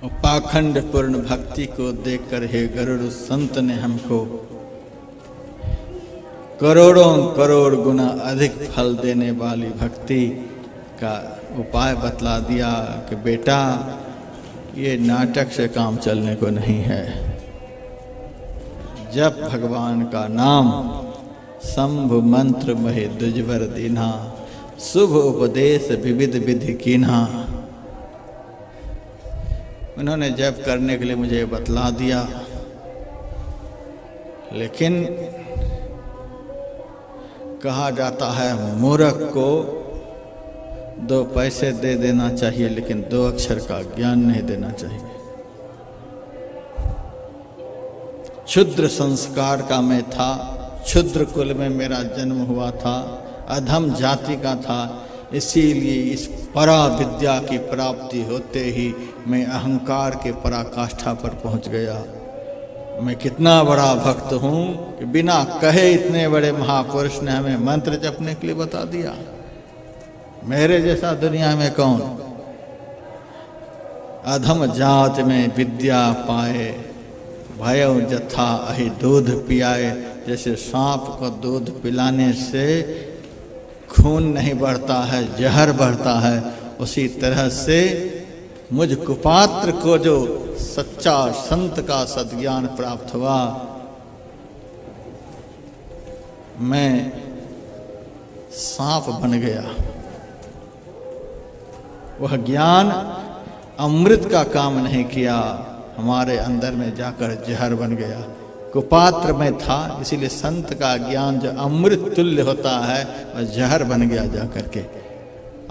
पाखंड पूर्ण भक्ति को देखकर हे गरुड़ संत ने हमको करोड़ों करोड़ गुना अधिक फल देने वाली भक्ति का उपाय बतला दिया कि बेटा ये नाटक से काम चलने को नहीं है। जब भगवान का नाम शंभु मंत्र महे दुजबर दीना शुभ उपदेश विविध विधि कीन्हा। उन्होंने जप करने के लिए मुझे बतला दिया, लेकिन कहा जाता है मूर्ख को 2 पैसे दे देना चाहिए, लेकिन 2 अक्षर का ज्ञान नहीं देना चाहिए। क्षुद्र संस्कार का मैं था, क्षुद्र कुल में मेरा जन्म हुआ था, अधम जाति का था, इसीलिए इस परा विद्या की प्राप्ति होते ही मैं अहंकार के पराकाष्ठा पर पहुंच गया। मैं कितना बड़ा भक्त हूं कि बिना कहे इतने बड़े महापुरुष ने हमें मंत्र जपने के लिए बता दिया। मेरे जैसा दुनिया में कौन। अधम जात में विद्या पाए भयो जथा अहि दूध पियाए। जैसे सांप को दूध पिलाने से खून नहीं बढ़ता है, जहर बढ़ता है, उसी तरह से मुझ कुपात्र को जो सच्चा संत का सद्ज्ञान प्राप्त हुआ, मैं सांप बन गया। वह ज्ञान अमृत का काम नहीं किया, हमारे अंदर में जाकर जहर बन गया। कुपात्र में था, इसीलिए संत का ज्ञान जो अमृत तुल्य होता है वह जहर बन गया जाकर के।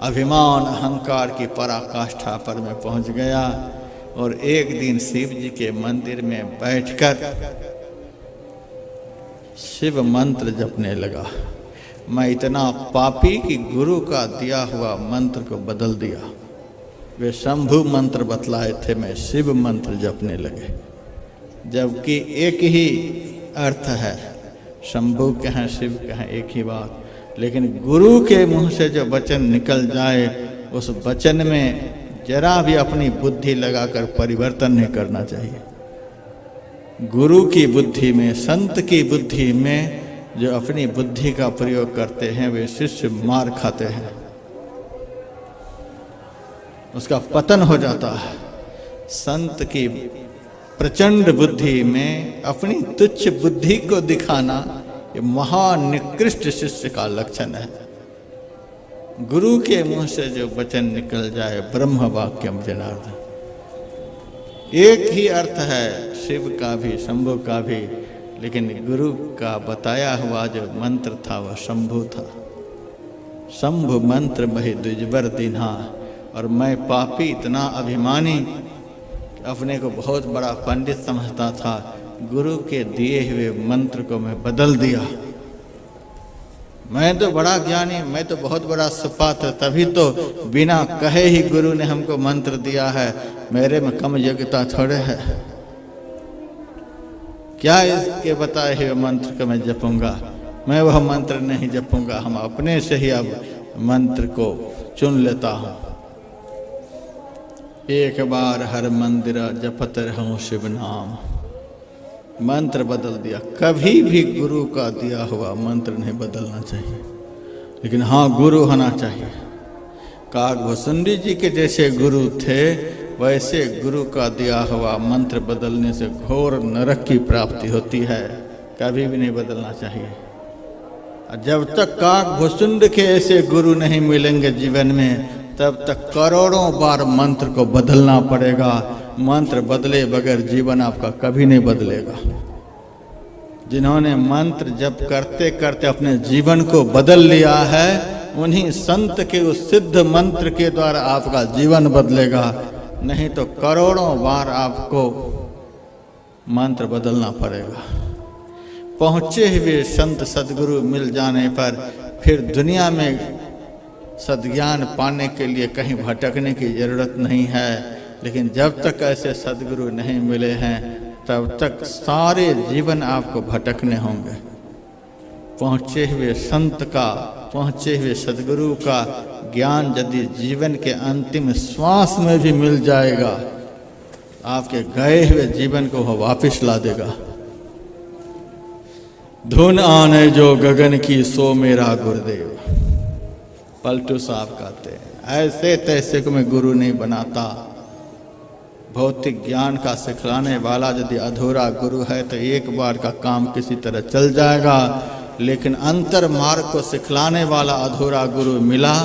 अभिमान अहंकार की पराकाष्ठा पर मैं पहुंच गया और एक दिन शिव जी के मंदिर में बैठकर शिव मंत्र जपने लगा। मैं इतना पापी कि गुरु का दिया हुआ मंत्र को बदल दिया। वे शंभु मंत्र बतलाए थे, मैं शिव मंत्र जपने लगे, जबकि एक ही अर्थ है, शंभु कहें शिव कहें एक ही बात। लेकिन गुरु के मुंह से जो वचन निकल जाए उस वचन में जरा भी अपनी बुद्धि लगाकर परिवर्तन नहीं करना चाहिए। गुरु की बुद्धि में, संत की बुद्धि में जो अपनी बुद्धि का प्रयोग करते हैं वे शिष्य मार खाते हैं, उसका पतन हो जाता है। संत की प्रचंड बुद्धि में अपनी तुच्छ बुद्धि को दिखाना ये महानिकृष्ट शिष्य का लक्षण है। गुरु के मुंह से जो वचन निकल जाए ब्रह्म वाक्यम जनार्दन, एक ही अर्थ है शिव का भी शंभु का भी, लेकिन गुरु का बताया हुआ जो मंत्र था वह शंभु था। शंभु मंत्र महि द्विजबर दीन्हा। और मैं पापी इतना अभिमानी अपने को बहुत बड़ा पंडित समझता था, गुरु के दिए हुए मंत्र को मैं बदल दिया। मैं तो बड़ा ज्ञानी, मैं तो बहुत बड़ा सुपात्र, तभी तो बिना कहे ही गुरु ने हमको मंत्र दिया है। मेरे में कम योग्यता थोड़े है क्या इसके बताए हुए मंत्र को मैं जपूंगा? मैं वह मंत्र नहीं जपूंगा, हम अपने से ही अब मंत्र को चुन लेता हूं। एक बार हर मंदिर जपत रहूं शिव नाम। मंत्र बदल दिया। कभी भी गुरु का दिया हुआ मंत्र नहीं बदलना चाहिए, लेकिन हाँ गुरु होना चाहिए। काकभूषुंडी जी के जैसे गुरु थे, वैसे गुरु का दिया हुआ मंत्र बदलने से घोर नरक की प्राप्ति होती है। कभी भी नहीं बदलना चाहिए। जब तक काकभूषुंड के ऐसे गुरु नहीं मिलेंगे जीवन में, तब तक करोड़ों बार मंत्र को बदलना पड़ेगा। मंत्र बदले बगैर जीवन आपका कभी नहीं बदलेगा। जिन्होंने मंत्र जप करते करते अपने जीवन को बदल लिया है, उन्हीं संत के उस सिद्ध मंत्र के द्वारा आपका जीवन बदलेगा। नहीं तो करोड़ों बार आपको मंत्र बदलना पड़ेगा। पहुँचे हुए संत सद्गुरु मिल जाने पर फिर दुनिया में सद्ज्ञान पाने के लिए कहीं भटकने की जरूरत नहीं है। लेकिन जब तक ऐसे सद्गुरु नहीं मिले हैं, तब तक सारे जीवन आपको भटकने होंगे। पहुँचे हुए संत का, पहुँचे हुए सद्गुरु का ज्ञान यदि जीवन के अंतिम श्वास में भी मिल जाएगा आपके गए हुए जीवन को वह वापस ला देगा। धुन आने जो गगन की सो मेरा गुरुदेव, पलटू साहब कहते हैं ऐसे तैसे को मैं गुरु नहीं बनाता। भौतिक ज्ञान का सिखलाने वाला यदि अधूरा गुरु है तो एक बार का काम किसी तरह चल जाएगा, लेकिन अंतर मार्ग को सिखलाने वाला अधूरा गुरु मिला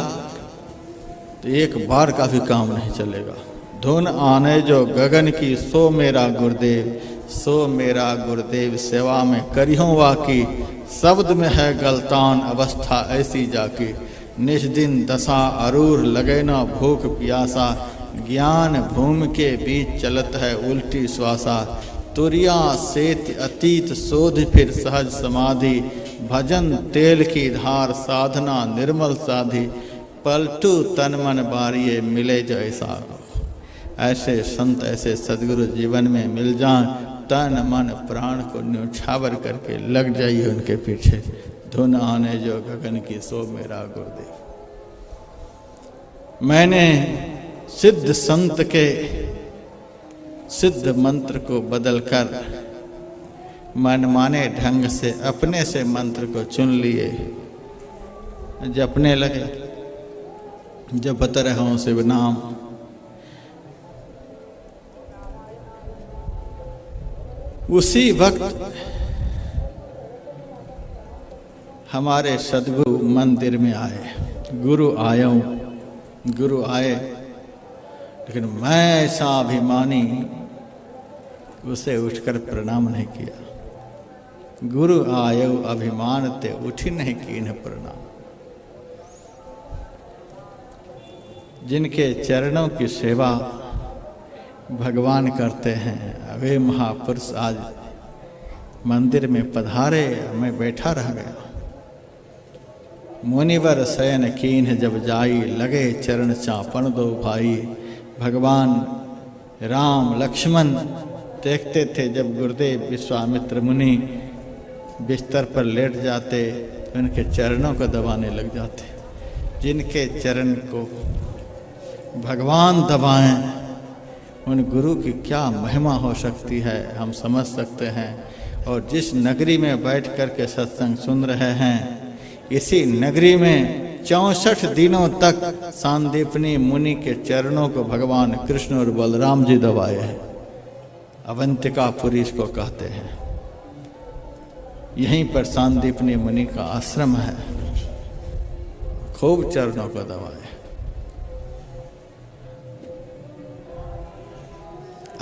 तो एक बार का भी काम नहीं चलेगा। धुन आने जो गगन की सो मेरा गुरुदेव, सो मेरा गुरुदेव सेवा में करियों वाकी, शब्द में है गलतान अवस्था ऐसी जाकी, निज दिन दशा अरूर लगे न भूख प्यासा, ज्ञान भूमि के बीच चलत है उल्टी श्वासा, तुरिया सेत अतीत शोध फिर सहज समाधि, भजन तेल की धार साधना निर्मल साधि, पलटू तन मन बारिये मिले जो ऐसा। ऐसे संत ऐसे सदगुरु जीवन में मिल जाएं, तन मन प्राण को न्यौछावर करके लग जाइए उनके पीछे। धुन आने जो गगन की सो मेरा गुरुदेव। मैंने सिद्ध संत के सिद्ध मंत्र को बदलकर मनमाने ढंग से अपने से मंत्र को चुन लिए, जपने लगे। जपत रहूं शिव नाम, उसी वक्त हमारे सदगुरु मंदिर में आए। गुरु आए, लेकिन मैं ऐसा अभिमानी उसे उठकर प्रणाम नहीं किया। गुरु आयो अभिमान ते उठी नहीं की इन्हें प्रणाम। जिनके चरणों की सेवा भगवान करते हैं, वे महापुरुष आज मंदिर में पधारे, मैं बैठा रह गया। मुनिवर शयन कीन्ह जब जाई, लगे चरण चापन दो भाई। भगवान राम लक्ष्मण देखते थे जब गुरुदेव विश्वामित्र मुनि बिस्तर पर लेट जाते, उनके चरणों को दबाने लग जाते। जिनके चरण को भगवान दबाएं, उन गुरु की क्या महिमा हो सकती है हम समझ सकते हैं। और जिस नगरी में बैठ कर के सत्संग सुन रहे हैं, इसी नगरी में 64 दिनों तक सांदीपनी मुनि के चरणों को भगवान कृष्ण और बलराम जी दबाए हैं। अवंतिकापुरी इसको कहते हैं। यहीं पर सांदीपनी मुनि का आश्रम है। खूब चरणों को दबाए।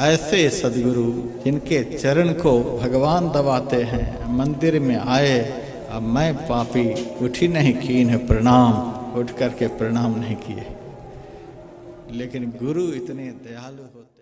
ऐसे सदगुरु जिनके चरण को भगवान दबाते हैं, मंदिर में आए। अब मैं पापी उठी नहीं की इन्हें प्रणाम, उठ करके प्रणाम नहीं किए। लेकिन गुरु इतने दयालु होते